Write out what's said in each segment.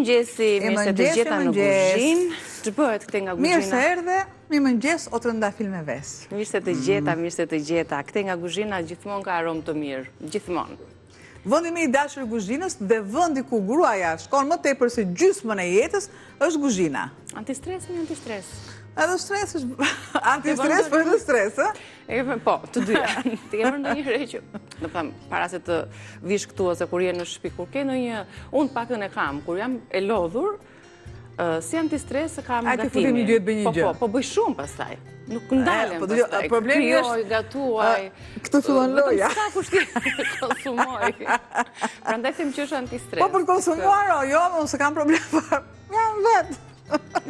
mëngjesi, mirë se të gjeta në kuzhinë. Që bëhet këte nga kuzhina? Mirë se erdhe, mirë mëngjes o të nda filme ves. Mirë se të gjeta, mirë se të gjeta. Këte nga kuzhina gjithmonë ka aromë të mirë, gjithmonë. Vëndi me i dashur kuzhinës dhe vëndi ku gruaja shkon më tepër se gjysmën e jetës është kuzhina. Antistres, mi antistres. Edhe stres është antistres, për edhe stres, Po, të dyja. Të kemë ndonjë herë që, do them, para se të vish këtu ose kur je në shtëpi, kur ke ndonjë, unë pakën e kam, kur jam e lodhur, si antistres kam gatimi. Ajde futim një duhet bëj një gjë. Po bëj shumë pastaj. Nuk ndalem pastaj. Problemi është gatuaj. Këtu fillon loja. Sa kushtim konsumoj. Prandaj them që është antistres. Po për konsumuar, jo, unë se kam problem. Jam vetë.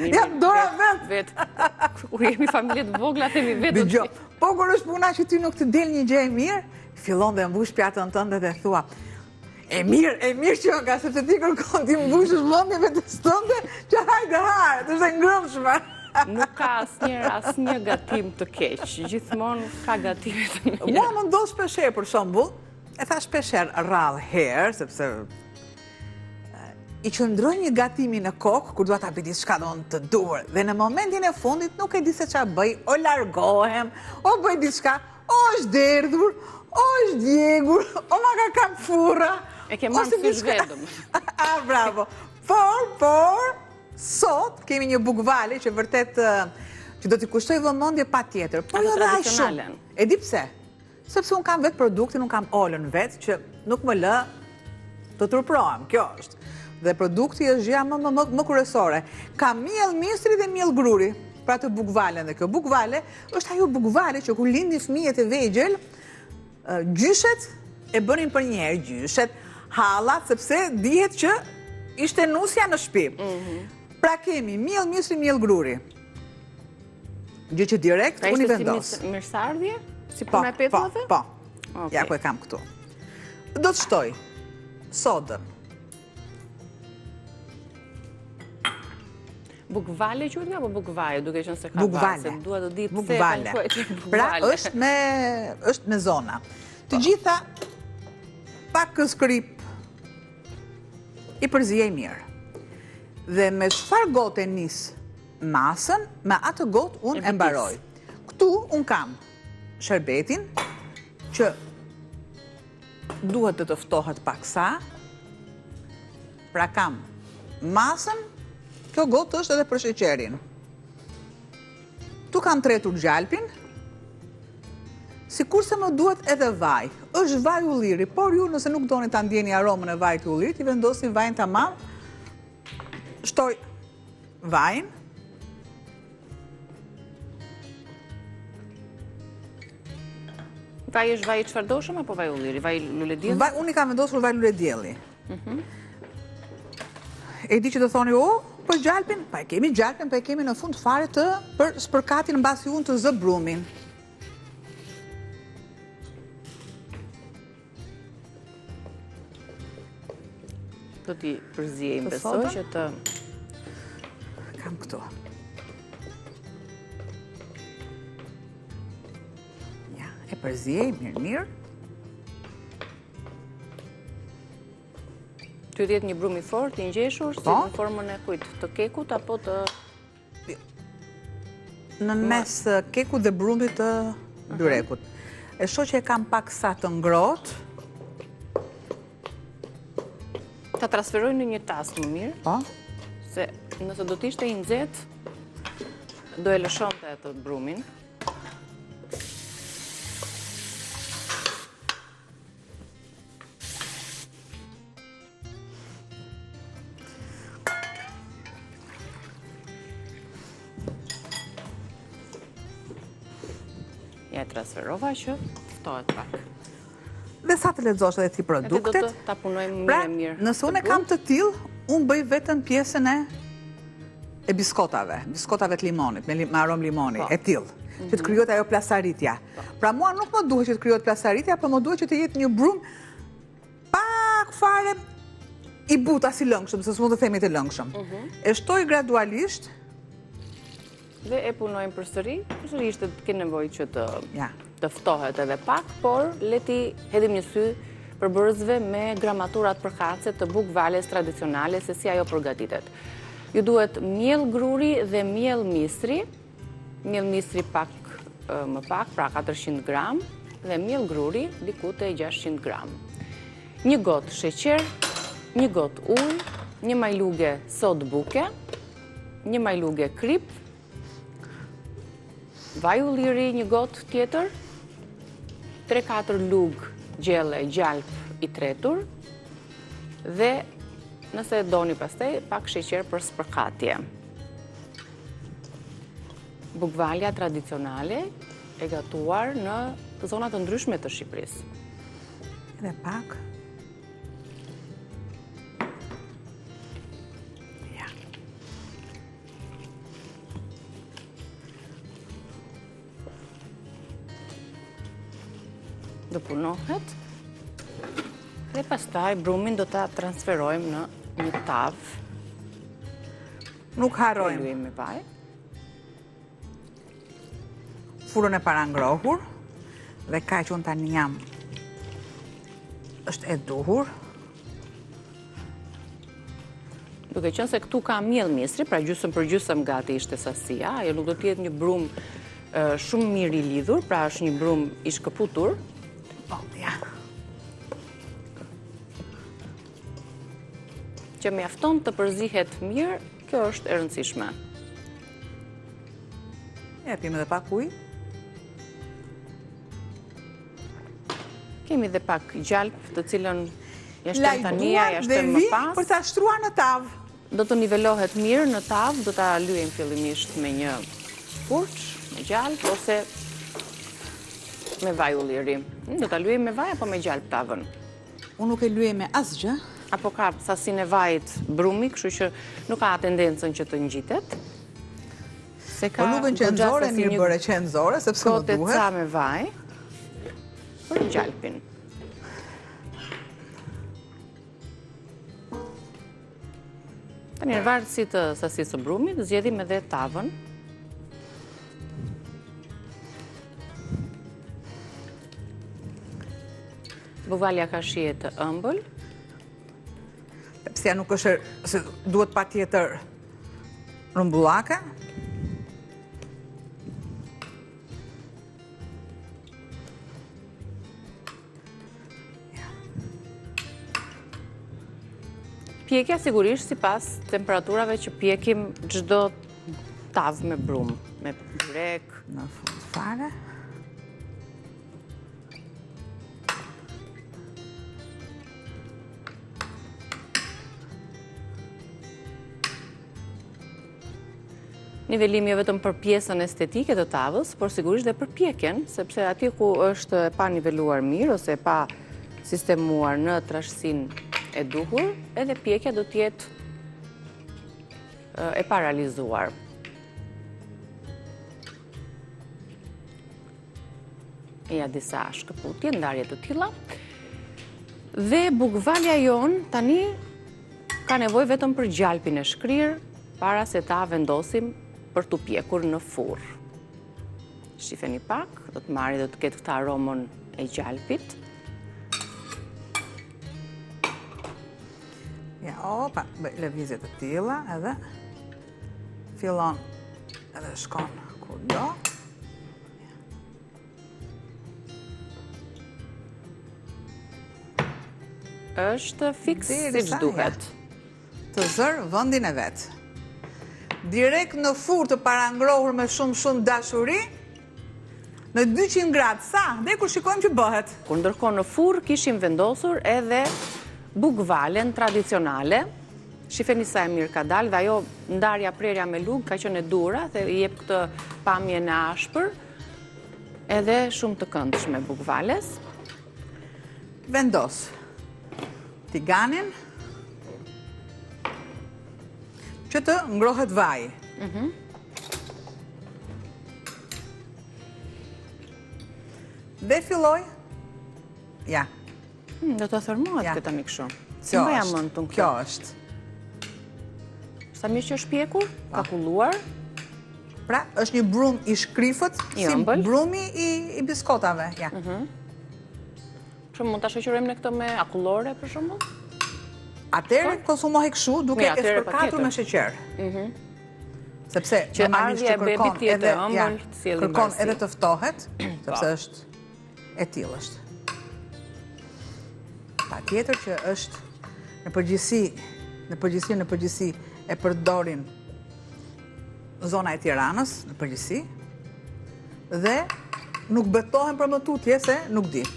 Jam dora vetë. Kur jemi familje të vogla, themi vetë. Dëgjoj, po kur është puna që ty nuk të del një gjë e mirë, fillon dhe mbush pjatën tënde dhe thua, e mirë që nga sepse ti kërkon ti mbushësh mendjen vetes tënde, që hajde, të është e ngrëmshme. Nuk ka asnjë gatim të keq, gjithmonë ka gatime të mira. Mua më ndodh shpeshherë për shembull, e thash shpeshherë rrallë herë, sepse i qëndroj një gatimi në kokë, kur duhet ta bëj diçka të dur, dhe në momentin e fundit nuk e di se çfarë bëj, o largohem, o bëj diçka, o është derdhur, o është djegur, o ma ka kap furra. E ke marrë fysh vetëm. Bravo. Por, sot kemi një bukvale që vërtet që do t'i kushtoj vëmendje patjetër. Po jo dhe aq shumë. E di pse? Sepse un kam vetë produktin, un kam olën vetë që nuk më lë të turprohem. Kjo është. Dhe produkti është gjëja më kryesore. Ka miell misri dhe miell gruri, pra të bukvalen. Dhe kjo bukvale është ajo bukvale që kur lindin fëmijët e vegjël, gjyshet e bënin për një herë, gjyshet, hallat, sepse dihet që ishte nusja në shtëpi. Pra kemi miell misri, miell gruri. Gjë që direkt unë i vendos. Pra ishte si mirësardhje? Si puna e petullave? Po. Ja ku e kam këtu. Do të shtoj sodën. Bukvale quhet apo bukvaje, duke qenë se ka bukvale. Dua të di pse bukvale. Pra është me zona. Të gjitha pak këskrip i përzijej mirë. Dhe me çfarë gote nis masën, me atë gotë unë e mbaroj. Këtu unë kam sherbetin që duhet të ftohet paksa. Pra kam masën. Kjo gotë është edhe për sheqerin. Tu kam tretur gjalpin, sikurse më duhet edhe vaj. Është vaj ulliri, por ju nëse nuk doni ta ndjeni aromën e vajit të ullirit, i vendosni vajin tamam. Shtoj vajin. Vaj është vaj i çfarëdoshëm apo vaj ulliri? Vaj luledielli? Unë i kam vendosur vaj luledielli. E di që do thoni, për gjalpin, pa e kemi gjalpin, pa e kemi në fund fare për spërkatin mbasi unë të zë brumin. Do t'i përzijejmë, besoj që të... Kam këto. Ja, e përzijej, mirë. Ty t'jetë një brum i fort, i ngjeshur, si në formën e kujt, të kekut apo të... Në mes kekut dhe brumit të byrekut. E shoh që e kam pak sa të ngrohtë. Ta transferoj në një tas më mirë. Po. Se nëse do t'ishte i nxehtë, do e lëshonte atë brumin. Ja e transferova që ftohet pak. Dhe sa të lexosh edhe ti produktet. Do të ta punojmë mirë. Nëse unë kam të tillë, unë bëj vetëm pjesën e biskotave të limonit, me aromë limoni, e tillë, që të krijohet ajo plasaritja. Pra mua nuk më duhet që të krijohet plasaritja, por më duhet që të jetë një brum pak fare i butë, as i lëngshëm, se s'mund të themi të lëngshëm. E shtoj gradualisht. Dhe e punojmë përsëri ishte ke nevojë që të ftohet edhe pak, por leti hedhim një sy përbërësve me gramaturat përkatëse të bukvales tradicionale se si ajo përgatitet. Ju duhet miell gruri dhe miell misri, miell misri pak më pak, pra 400 gram, dhe miell gruri diku te 600 gram. Një gotë sheqer, një gotë ujë, një majluge sodë buke, një majluge krip, vaj ulliri një gotë tjetër, 3-4 lugë gjelle gjalp i tretur, dhe nëse doni pastaj, pak sheqer për spërkatje. Bukvalja tradicionale e gatuar në zonat të ndryshme të Shqipërisë. Edhe pak. Ja. Do punohet. Dhe pastaj brumin do ta transferojmë në një tavë. Nuk harrojmë. Luajmë me vaj. Furën e parangrohur dhe kaq unë tani jam është e duhur. Duke qenë se këtu ka miell misri, pra gjysmë për gjysmë gati ishte sasia, ajo nuk do të jetë një brum shumë mirë i lidhur, pra është një brum i shkëputur. Po, ja. Që mjafton të përzihet mirë, kjo është e rëndësishme. Japim edhe pak ujë. Kemi dhe pak gjalp të cilën ja shtem tani, ja shtem më pas. Për ta shtruar në tavë. Do të nivelohet mirë në tavë, do ta lyejmë fillimisht me një furç, me gjalp ose me vaj ulliri. Do ta lyejmë me vaj apo me gjalp tavën? Unë nuk e lyej me asgjë. Apo ka sasinë e vajit brumi, kështu që nuk ka tendencën që të ngjitet. Se ka lugën qenzore mirë bëre qenzore, sepse më duhet. Kote ca me vaj për gjalpin. Tani në varësi të sasisë së brumit, zgjedhim edhe tavën. Bukvalja ka shije të ëmbël. Pse nuk është se duhet patjetër rumbullake. Pjekja sigurisht sipas temperaturave që pjekim çdo tavë me brum, me byrek. Në fund fare. Nivelimi jo vetëm për pjesën estetike të tavës, por sigurisht dhe për pjekjen, sepse atje ku është e pa niveluar mirë ose e pa sistemuar në trashësinë e duhur, edhe pjekja do të jetë e paralizuar. Ja disa shkëputje, ndarje të tilla. Dhe bukvalja jon tani ka nevojë vetëm për gjalpin e shkrirë para se ta vendosim për të pjekur në furrë. Shifeni pak, do të marrë, do të ketë këtë aromën e gjalpit. Ja, opa, bëj lëvizje të tilla edhe fillon edhe shkon kudo. Është fiks siç duhet. Të zër vendin e vet. Direkt në furrë të parangrohur me shumë dashuri, në 200 gradë, sa? Dhe kur shikojmë që bëhet. Kur ndërkohë në furrë kishim vendosur edhe bukvalen tradicionale. Shifeni sa e mirë ka dalë, dhe ajo ndarja prerja me lugë ka qenë e dura, dhe i jep këtë pamje në ashpër, edhe shumë të këndshme bukvales. Vendos tiganin që të ngrohet vaji. Dhe filloj. Ja. Do të thërmohet këtë tani kështu. Kjo është. Sa mirë që është pjekur, ka kulluar. Pra, është një brum i shkrifët, si brumi i biskotave. Ja. Shumë mund të shoqërojmë në këto me akullore, për shumë? Atëherë konsumohi kështu duke e spërkatur me sheqer. Sepse normalisht që kërkon edhe të ftohet, sepse është etil është. Patjetër që është në përgjithësi e përdorin zona e Tiranës, në përgjithësi, dhe nuk betohen për më tutje se nuk di.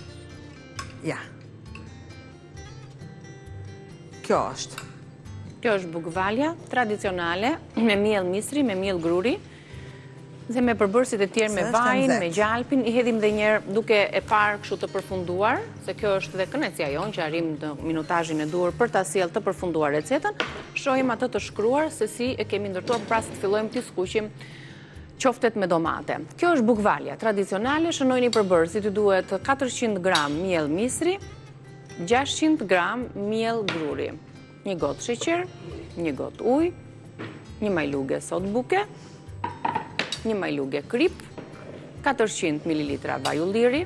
Ja. Kjo është. Kjo është bukvalja tradicionale me miell misri, me miell gruri, dhe me përbërësit e tjerë me vajin, me gjalpin, i hedhim dhe njerë duke e parë kështu të përfunduar, se kjo është dhe kënaqësia jonë që arrim në minutazhin e duhur për ta sjellë të përfunduar recetën, shohim atë të shkruar se si e kemi ndërtuar pra se të fillojmë të skuqim qoftet me domate. Kjo është bukvalja tradicionale, shënojni përbërësit, ju duhet 400 gram miell misri, 600 gram miell gruri, 1 gotë sheqer, 1 gotë ujë, 1 majluge sot buke, 1 majluge krip, 400 ml vaj ulliri,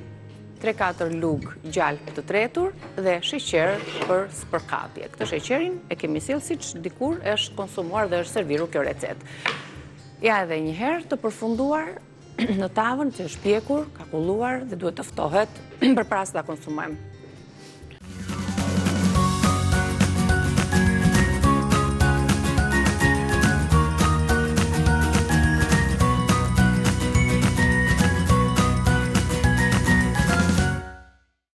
3-4 lugë gjalp të tretur dhe sheqer për spërkatje. Këtë sheqerin e kemi sjellë siç dikur është konsumuar dhe është serviru kjo recetë. Ja edhe një herë të përfunduar në tavën që është pjekur, ka kulluar dhe duhet të ftohet përpara se ta konsumojmë.